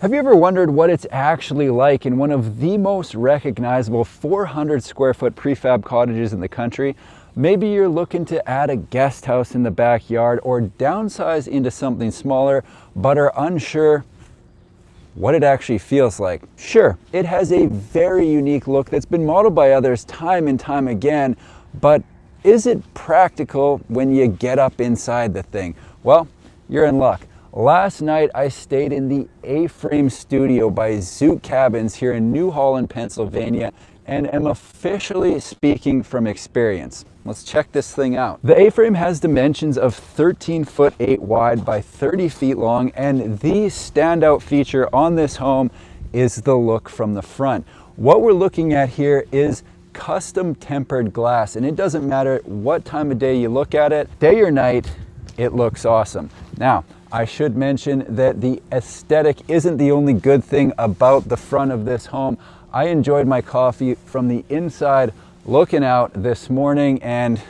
Have you ever wondered what it's actually like in one of the most recognizable 400 square foot prefab cottages in the country? Maybe you're looking to add a guest house in the backyard or downsize into something smaller, but are unsure what it actually feels like. Sure, it has a very unique look that's been modeled by others time and time again, but is it practical when you get up inside the thing? Well, you're in luck. Last night I stayed in the A-Frame studio by Zoot Cabins here in New Holland, Pennsylvania, and am officially speaking from experience. Let's check this thing out. The A-Frame has dimensions of 13 foot 8 wide by 30 feet long, and the standout feature on this home is the look from the front. What we're looking at here is custom tempered glass, and it doesn't matter what time of day you look at it, day or night, it looks awesome. Now, I should mention that the aesthetic isn't the only good thing about the front of this home. I enjoyed my coffee from the inside looking out this morning, and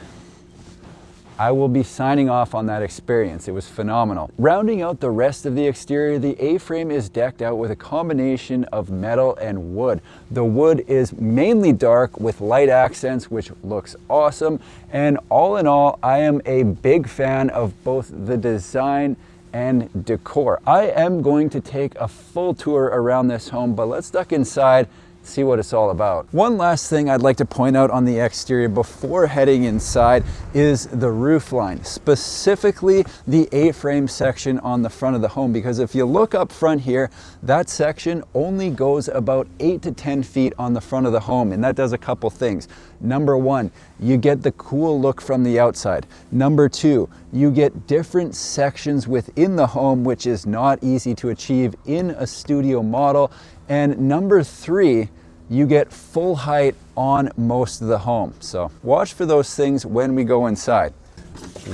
I will be signing off on that experience. It was phenomenal. Rounding out the rest of the exterior, the A-Frame is decked out with a combination of metal and wood. The wood is mainly dark with light accents, which looks awesome. And all in all, I am a big fan of both the design and decor. I am going to take a full tour around this home, but let's duck inside, see what it's all about. One last thing I'd like to point out on the exterior before heading inside is the roof line, specifically the A-frame section on the front of the home, because if you look up front here, that section only goes about 8 to 10 feet on the front of the home, and that does a couple things. Number one, you get the cool look from the outside. Number two, you get different sections within the home, which is not easy to achieve in a studio model. And number three, you get full height on most of the home. So watch for those things when we go inside.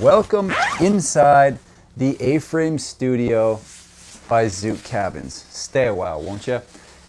Welcome inside the A-Frame studio by Zoot Cabins. Stay a while, won't you?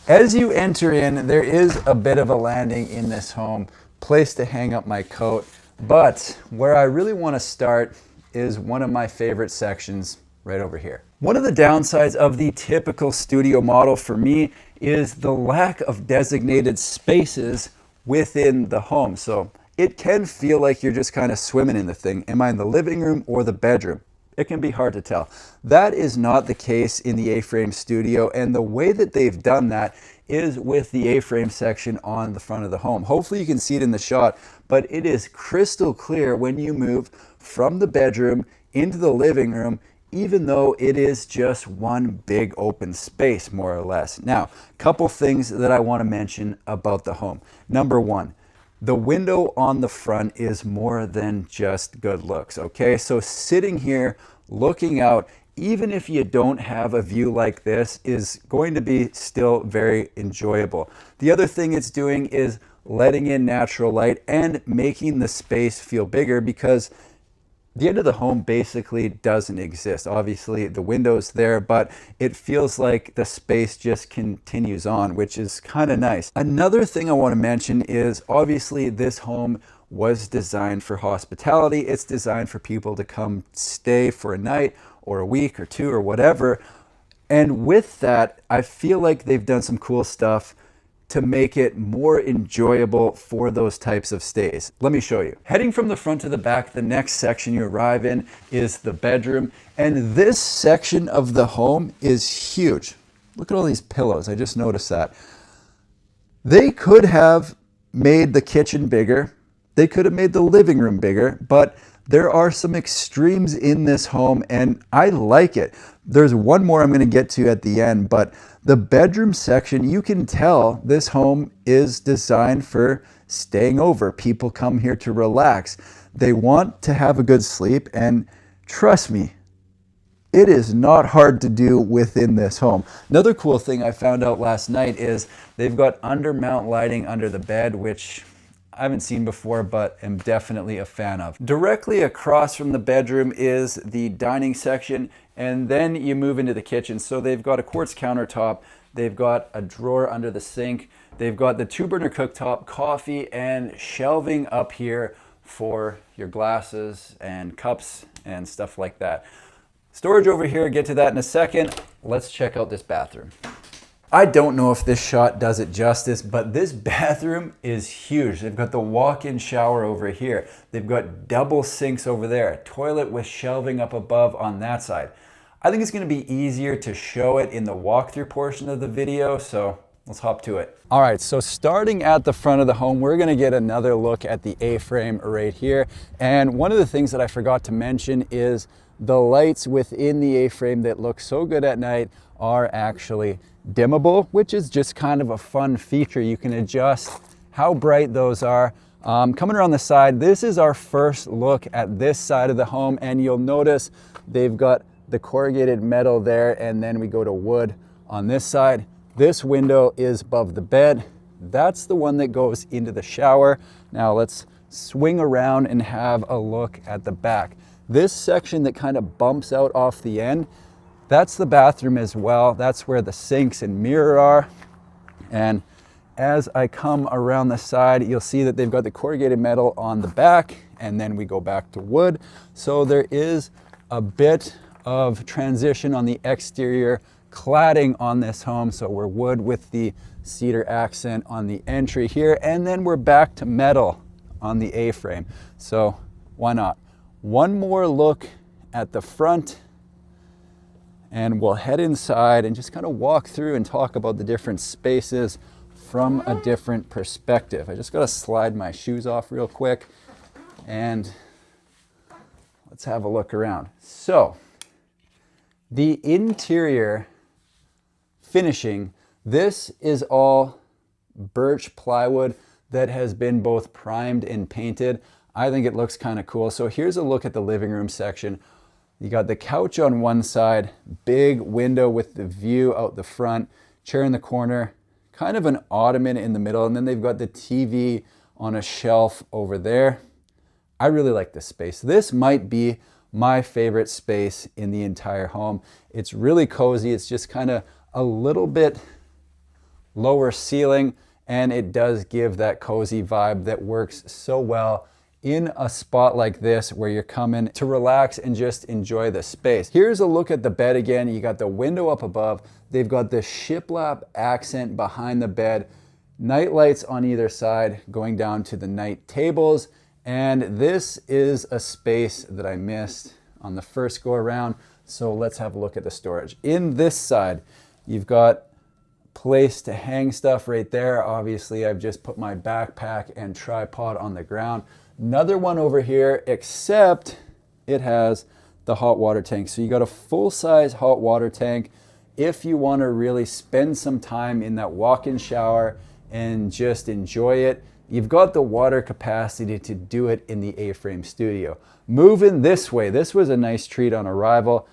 As you enter in, there is a bit of a landing in this home, place to hang up my coat, but where I really want to start is one of my favorite sections right over here. One of the downsides of the typical studio model for me is the lack of designated spaces within the home. So it can feel like you're just kind of swimming in the thing. Am I in the living room or the bedroom? It can be hard to tell. That is not the case in the A-Frame studio, and the way that they've done that is with the A-Frame section on the front of the home. Hopefully you can see it in the shot, but it is crystal clear when you move from the bedroom into the living room, even though it is just one big open space, more or less. Now, a couple things that I want to mention about the home. Number one, the window on the front is more than just good looks, okay? So sitting here, looking out, even if you don't have a view like this, is going to be still very enjoyable. The other thing it's doing is letting in natural light and making the space feel bigger, because the end of the home basically doesn't exist. Obviously the window's there, but it feels like the space just continues on, which is kind of nice. Another thing I want to mention is obviously this home was designed for hospitality. It's designed for people to come stay for a night or a week or two or whatever. And with that, I feel like they've done some cool stuff to make it more enjoyable for those types of stays. Let me show you. Heading from the front to the back, the next section you arrive in is the bedroom. And this section of the home is huge. Look at all these pillows. I just noticed that. They could have made the kitchen bigger. They could have made the living room bigger, but there are some extremes in this home, and I like it. There's one more I'm going to get to at the end, but the bedroom section, you can tell this home is designed for staying over. People come here to relax. They want to have a good sleep, and trust me, it is not hard to do within this home. Another cool thing I found out last night is they've got undermount lighting under the bed, which I haven't seen before, but am definitely a fan of. Directly across from the bedroom is the dining section, and then you move into the kitchen. So they've got a quartz countertop, they've got a drawer under the sink, they've got the 2-burner cooktop, coffee, and shelving up here for your glasses and cups and stuff like that. Storage over here, get to that in a second. Let's check out this bathroom. I don't know if this shot does it justice, but this bathroom is huge. They've got the walk-in shower over here. They've got double sinks over there, a toilet with shelving up above on that side. I think it's gonna be easier to show it in the walkthrough portion of the video, so let's hop to it. All right, so starting at the front of the home, we're gonna get another look at the A-frame right here. And one of the things that I forgot to mention is the lights within the A-frame that look so good at night are actually dimmable, which is just kind of a fun feature. You can adjust how bright those are. Coming around the side, this is our first look at this side of the home, and you'll notice they've got the corrugated metal there, and then we go to wood on this side. This window is above the bed. That's the one that goes into the shower. Now let's swing around and have a look at the back. This section that kind of bumps out off the end, that's the bathroom as well. That's where the sinks and mirror are. And as I come around the side, you'll see that they've got the corrugated metal on the back, and then we go back to wood. So there is a bit of transition on the exterior cladding on this home. So we're wood with the cedar accent on the entry here, and then we're back to metal on the A-frame. So why not? One more look at the front, and we'll head inside and just kind of walk through and talk about the different spaces from a different perspective. I just got to slide my shoes off real quick, and let's have a look around. So the interior finishing, this is all birch plywood that has been both primed and painted. I think it looks kind of cool. So here's a look at the living room section. You got the couch on one side, big window with the view out the front, chair in the corner, kind of an ottoman in the middle, and then they've got the TV on a shelf over there. I really like this space. This might be my favorite space in the entire home. It's really cozy. It's just kind of a little bit lower ceiling, and it does give that cozy vibe that works so well in a spot like this where you're coming to relax and just enjoy the space. Here's a look at the bed again. You got the window up above. They've got the shiplap accent behind the bed, night lights on either side going down to the night tables. And this is a space that I missed on the first go around. So let's have a look at the storage. In this side, you've got place to hang stuff right there. Obviously, I've just put my backpack and tripod on the ground. Another one over here, except it has the hot water tank. So you got a full-size hot water tank if you want to really spend some time in that walk-in shower and just enjoy it. You've got the water capacity to do it in the A-frame studio. Moving this way, this was a nice treat on arrival.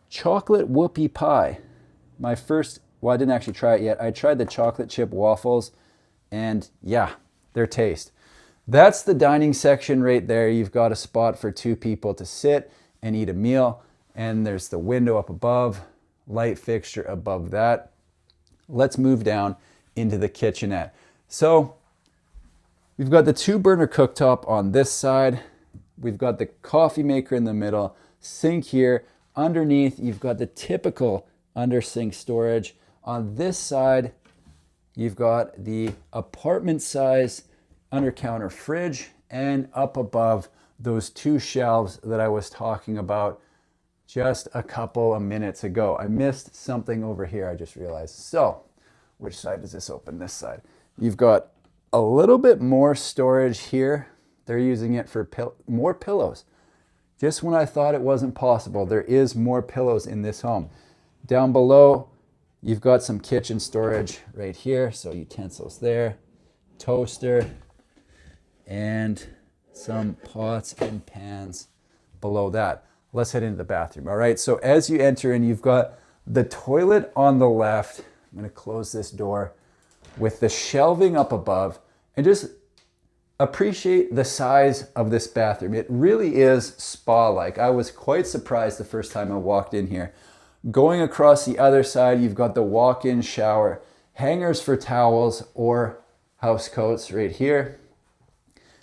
Chocolate whoopie pie. My first, well, I didn't actually try it yet. I tried the chocolate chip waffles, and yeah, their taste. That's the dining section right there. You've got a spot for two people to sit and eat a meal, and there's the window up above, light fixture above that. Let's move down into the kitchenette. So we've got the 2-burner cooktop on this side. We've got the coffee maker in the middle, sink here. Underneath, you've got the typical under sink storage. On this side, you've got the apartment size under counter fridge, and up above those 2 shelves that I was talking about just a couple of minutes ago. I missed something over here, I just realized. So, which side does this open? This side. You've got a little bit more storage here. They're using it for more pillows. Just when I thought it wasn't possible, there is more pillows in this home. Down below, you've got some kitchen storage right here. So utensils there, toaster, and some pots and pans below that. Let's head into the bathroom. All right, so as you enter in, you've got the toilet on the left. I'm gonna close this door with the shelving up above, and just appreciate the size of this bathroom. It really is spa-like. I was quite surprised the first time I walked in here. Going across the other side, you've got the walk-in shower, hangers for towels or house coats right here.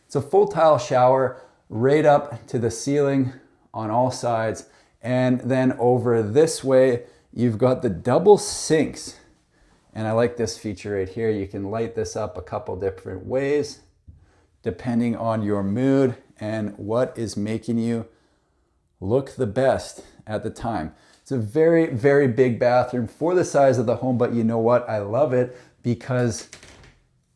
It's a full tile shower right up to the ceiling on all sides, And then over this way, you've got the double sinks. And I like this feature right here. You can light this up a couple different ways, depending on your mood and what is making you look the best at the time. It's a very, very big bathroom for the size of the home, but you know what? I love it because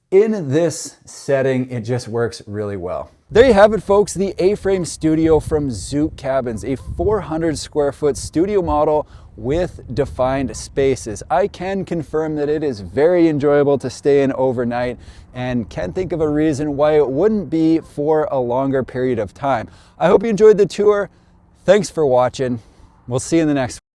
in this setting, it just works really well. There you have it, folks, the A-frame studio from Zook Cabins, a 400 square foot studio model with defined spaces. I can confirm that it is very enjoyable to stay in overnight and can't think of a reason why it wouldn't be for a longer period of time. I hope you enjoyed the tour. Thanks for watching. We'll see you in the next one.